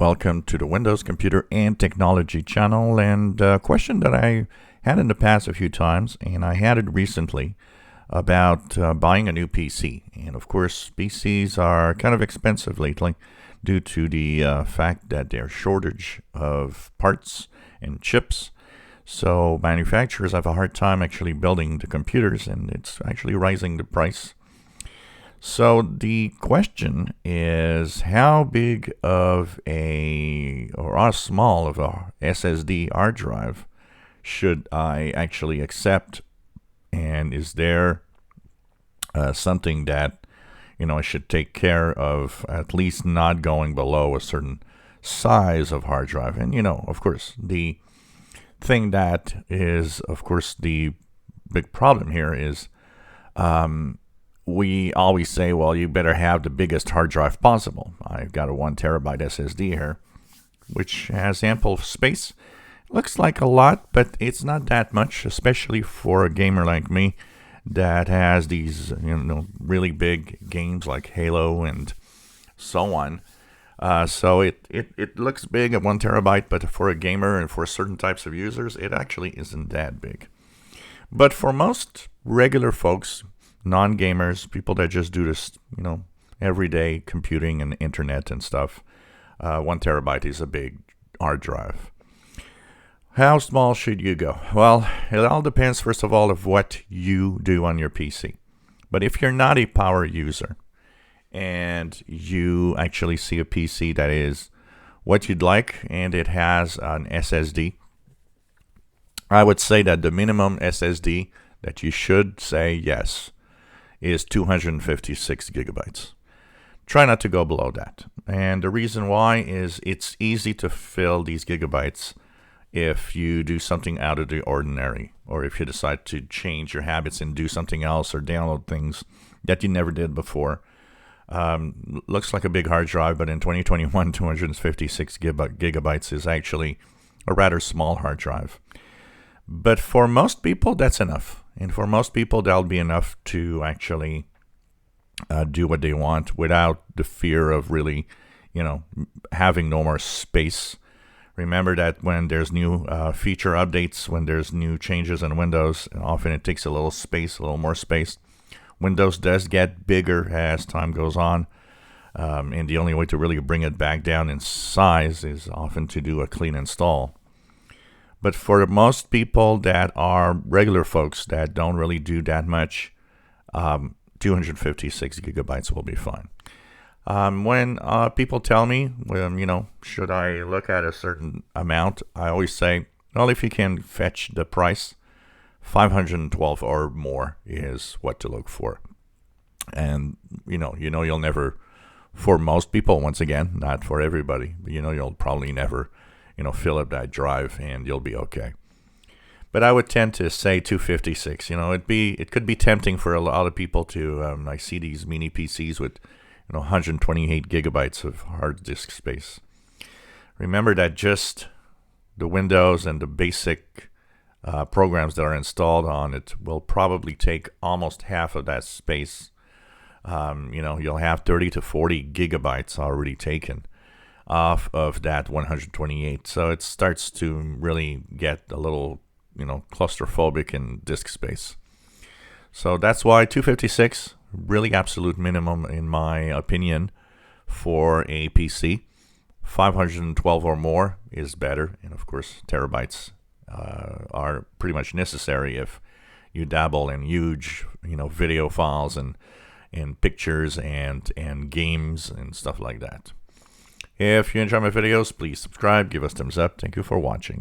Welcome to the Windows Computer and Technology channel, and a question that I had in the past a few times, and I had it recently about buying a new PC. And of course, PCs are kind of expensive lately due to the fact that there's shortage of parts and chips. So manufacturers have a hard time actually building the computers, and it's actually rising the price. So the question is, how big of or how small of a SSD hard drive should I actually accept? And is there something that, I should take care of, at least not going below a certain size of hard drive? And, of course, the thing that is, of course, the big problem here is, we always say, well, you better have the biggest hard drive possible. I've got a 1 terabyte SSD here, which has ample space. Looks like a lot, but it's not that much, especially for a gamer like me that has these, really big games like Halo and so on. So it looks big at 1 terabyte, but for a gamer and for certain types of users, it actually isn't that big. But for most regular folks, non-gamers, people that just do this, everyday computing and internet and stuff, 1 terabyte is a big hard drive. How small should you go? Well, it all depends, first of all, of what you do on your PC. But if you're not a power user and you actually see a PC that is what you'd like and it has an SSD, I would say that the minimum SSD that you should say yes is 256 gigabytes. Try not to go below that. And the reason why is it's easy to fill these gigabytes if you do something out of the ordinary, or if you decide to change your habits and do something else or download things that you never did before. Looks like a big hard drive, but in 2021, 256 gigabytes is actually a rather small hard drive. But for most people, that's enough. And for most people, that'll be enough to actually do what they want without the fear of really, having no more space. Remember that when there's new feature updates, when there's new changes in Windows, often it takes a little more space. Windows does get bigger as time goes on. And the only way to really bring it back down in size is often to do a clean install. But for most people that are regular folks that don't really do that much, 256 gigabytes will be fine. When people tell me, should I look at a certain amount, I always say, well, if you can fetch the price, 512 or more is what to look for. And, you'll never, for most people, once again, not for everybody, but, you'll probably never fill up that drive and you'll be okay. But I would tend to say 256. It could be tempting for a lot of people to, I see these mini PCs with, 128 gigabytes of hard disk space. Remember that just the Windows and the basic programs that are installed on it will probably take almost half of that space. You'll have 30 to 40 gigabytes already taken off of that 128. So it starts to really get a little, claustrophobic in disk space. So that's why 256, really absolute minimum in my opinion for a PC. 512 or more is better. And of course, terabytes are pretty much necessary if you dabble in huge, video files and pictures and games and stuff like that. If you enjoy my videos, please subscribe, give us thumbs up. Thank you for watching.